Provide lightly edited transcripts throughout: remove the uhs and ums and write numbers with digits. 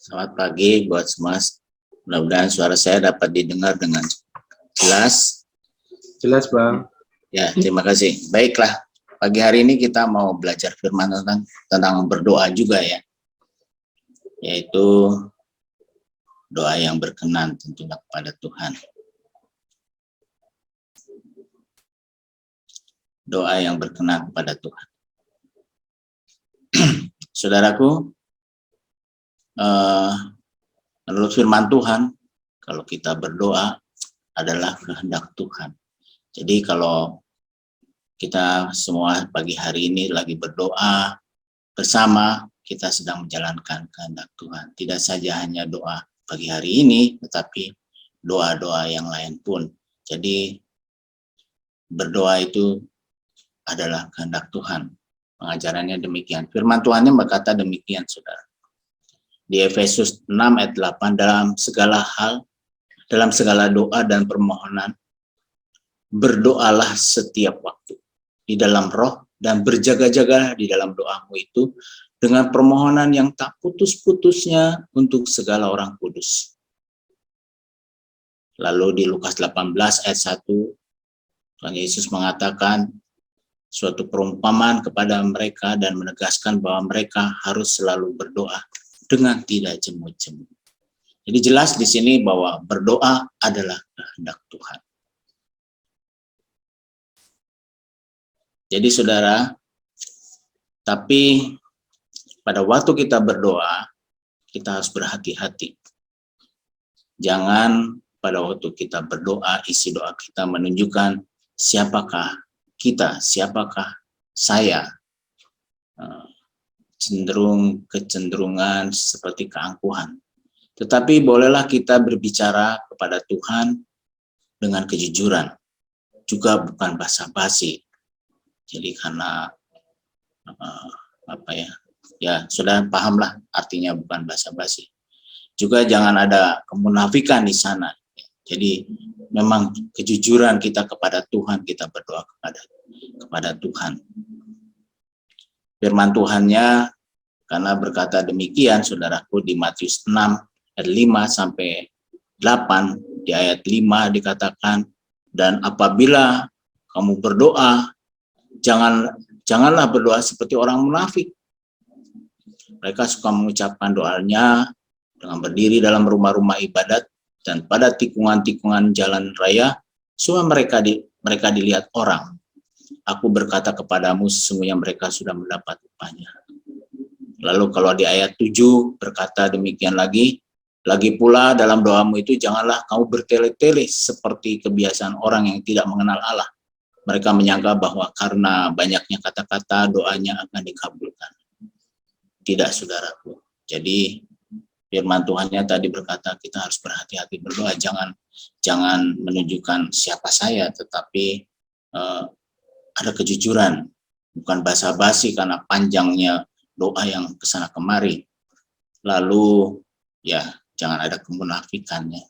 Selamat pagi buat semua. Mudah-mudahan suara saya dapat didengar dengan jelas. Jelas, Bang. Ya, terima kasih. Baiklah, pagi hari ini kita mau belajar firman tentang berdoa juga ya. Yaitu doa yang berkenan tentunya kepada Tuhan. Doa yang berkenan kepada Tuhan. Saudaraku, menurut firman Tuhan, kalau kita berdoa adalah kehendak Tuhan. Jadi kalau kita semua pagi hari ini lagi berdoa bersama, kita sedang menjalankan kehendak Tuhan. Tidak saja hanya doa pagi hari ini, tetapi doa-doa yang lain pun. Jadi berdoa itu adalah kehendak Tuhan. Pengajarannya demikian. Firman Tuhannya berkata demikian, saudara. Di Efesus 6 ayat 8, dalam segala hal, dalam segala doa dan permohonan, berdoalah setiap waktu di dalam roh dan berjaga-jaga di dalam doamu itu dengan permohonan yang tak putus-putusnya untuk segala orang kudus. Lalu di Lukas 18 ayat 1, Tuhan Yesus mengatakan suatu perumpamaan kepada mereka dan menegaskan bahwa mereka harus selalu berdoa dengan tidak jemu-jemu. Jadi jelas di sini bahwa berdoa adalah kehendak Tuhan. Jadi saudara, tapi pada waktu kita berdoa, kita harus berhati-hati. Jangan pada waktu kita berdoa, isi doa kita menunjukkan siapakah kita, siapakah saya. Kecenderungan seperti keangkuhan. Tetapi bolehlah kita berbicara kepada Tuhan dengan kejujuran. Juga bukan basa-basi. Jadi karena sudah pahamlah artinya bukan basa-basi. Juga jangan ada kemunafikan di sana. Jadi memang kejujuran kita kepada Tuhan, kita berdoa kepada Tuhan. Firman Tuhannya karena berkata demikian, saudaraku, di Matius 6 ayat 5 sampai 8, di ayat 5 dikatakan, dan apabila kamu berdoa, janganlah berdoa seperti orang munafik. Mereka suka mengucapkan doanya dengan berdiri dalam rumah-rumah ibadat dan pada tikungan-tikungan jalan raya, supaya mereka dilihat orang. Aku berkata kepadamu, sesungguhnya mereka sudah mendapat upahnya. Lalu kalau di ayat 7 berkata demikian lagi pula dalam doamu itu janganlah kamu bertele-tele seperti kebiasaan orang yang tidak mengenal Allah. Mereka menyangka bahwa karena banyaknya kata-kata doanya akan dikabulkan. Tidak, saudaraku. Jadi firman Tuhannya tadi berkata kita harus berhati-hati berdoa, jangan menunjukkan siapa saya, tetapi ada kejujuran, bukan basa-basi karena panjangnya doa yang kesana kemari. Lalu ya jangan ada kemunafikannya.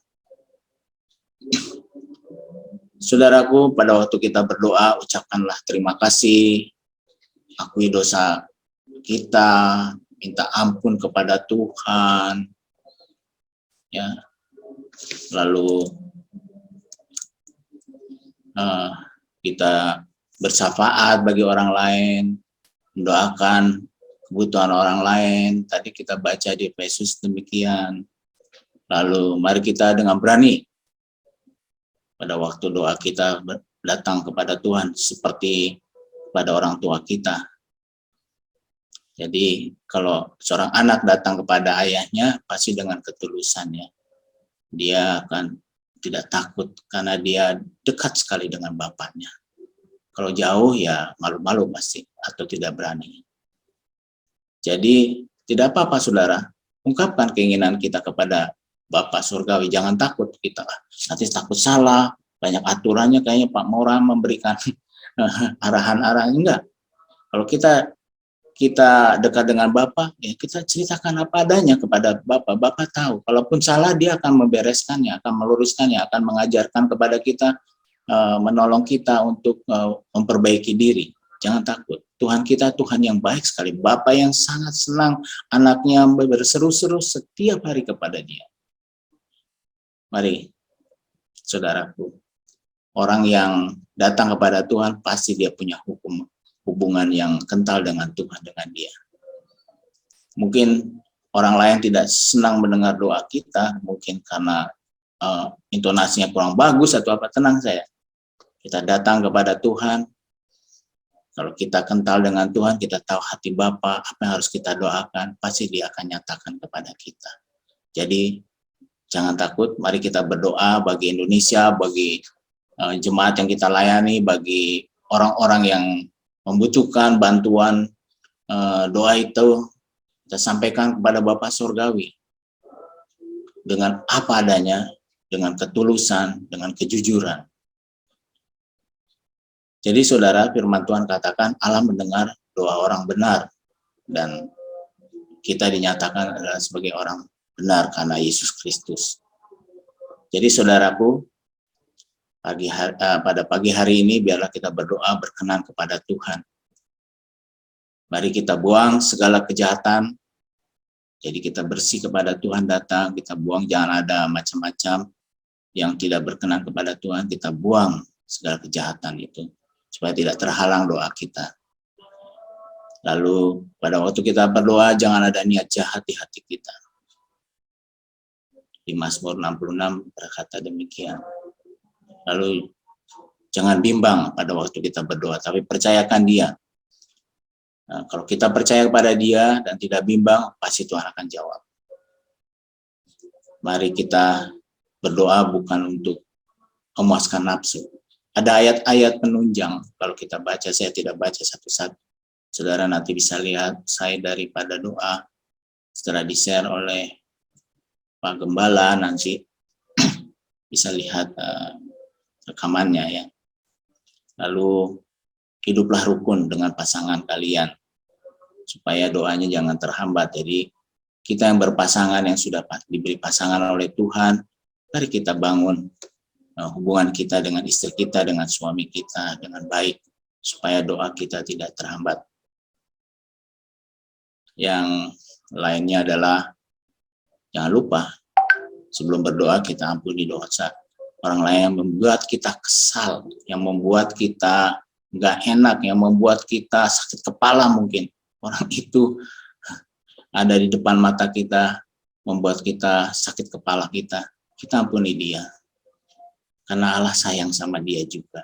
Saudaraku, pada waktu kita berdoa, ucapkanlah terima kasih, akui dosa kita, minta ampun kepada Tuhan, ya. Lalu kita bersyafaat bagi orang lain, mendoakan kebutuhan orang lain. Tadi kita baca di Efesus demikian. Lalu mari kita dengan berani pada waktu doa kita datang kepada Tuhan seperti pada orang tua kita. Jadi kalau seorang anak datang kepada ayahnya pasti dengan ketulusannya. Dia akan tidak takut karena dia dekat sekali dengan bapaknya. Kalau jauh ya malu-malu pasti atau tidak berani. Jadi tidak apa-apa saudara, ungkapkan keinginan kita kepada Bapa Surgawi, jangan takut kita nanti takut salah, banyak aturannya kayaknya Pak Mora memberikan arahan-arahan, enggak. Kalau kita dekat dengan Bapa, ya kita ceritakan apa adanya kepada Bapa. Bapa tahu, kalaupun salah dia akan membereskannya, akan meluruskannya, akan mengajarkan kepada kita, menolong kita untuk memperbaiki diri. Jangan takut. Tuhan kita Tuhan yang baik sekali. Bapa yang sangat senang anaknya berseru-seru setiap hari kepada dia. Mari, saudaraku. Orang yang datang kepada Tuhan pasti dia punya hubungan yang kental dengan Tuhan, dengan dia. Mungkin orang lain tidak senang mendengar doa kita, mungkin karena intonasinya kurang bagus atau apa. Tenang saya. Kita datang kepada Tuhan. Kalau kita kental dengan Tuhan, kita tahu hati Bapa, apa yang harus kita doakan, pasti dia akan nyatakan kepada kita. Jadi, jangan takut, mari kita berdoa bagi Indonesia, bagi jemaat yang kita layani, bagi orang-orang yang membutuhkan bantuan doa itu, kita sampaikan kepada Bapa Surgawi. Dengan apa adanya, dengan ketulusan, dengan kejujuran. Jadi saudara, firman Tuhan katakan Allah mendengar doa orang benar dan kita dinyatakan adalah sebagai orang benar karena Yesus Kristus. Jadi saudaraku, pada pagi hari ini biarlah kita berdoa berkenan kepada Tuhan. Mari kita buang segala kejahatan. Jadi kita bersih kepada Tuhan datang, kita buang, jangan ada macam-macam yang tidak berkenan kepada Tuhan, kita buang segala kejahatan itu. Supaya tidak terhalang doa kita. Lalu pada waktu kita berdoa jangan ada niat jahat di hati kita. Di Mazmur 66 berkata demikian. Lalu jangan bimbang pada waktu kita berdoa, tapi percayakan dia. Nah, kalau kita percaya kepada dia dan tidak bimbang, pasti Tuhan akan jawab. Mari kita berdoa bukan untuk memuaskan nafsu. Ada ayat-ayat penunjang, kalau kita baca, saya tidak baca satu-satu. Saudara nanti bisa lihat saya daripada doa, setelah di-share oleh Pak Gembala, nanti bisa lihat rekamannya ya. Lalu, hiduplah rukun dengan pasangan kalian, supaya doanya jangan terhambat. Jadi, kita yang berpasangan, yang sudah diberi pasangan oleh Tuhan, mari kita bangun hubungan kita dengan istri kita, dengan suami kita dengan baik, supaya doa kita tidak terhambat. Yang lainnya adalah jangan lupa sebelum berdoa kita ampuni dosa orang lain yang membuat kita kesal, yang membuat kita nggak enak, yang membuat kita sakit kepala mungkin. Orang itu ada di depan mata kita, membuat kita sakit kepala kita ampuni dia. Karena Allah sayang sama dia juga.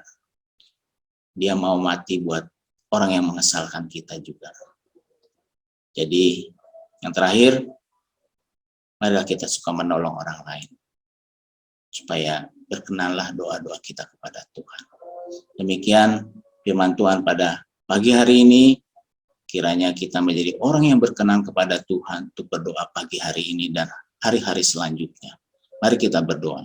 Dia mau mati buat orang yang mengesalkan kita juga. Jadi, yang terakhir, marilah kita suka menolong orang lain. Supaya berkenanlah doa-doa kita kepada Tuhan. Demikian firman Tuhan pada pagi hari ini. Kiranya kita menjadi orang yang berkenan kepada Tuhan untuk berdoa pagi hari ini dan hari-hari selanjutnya. Mari kita berdoa.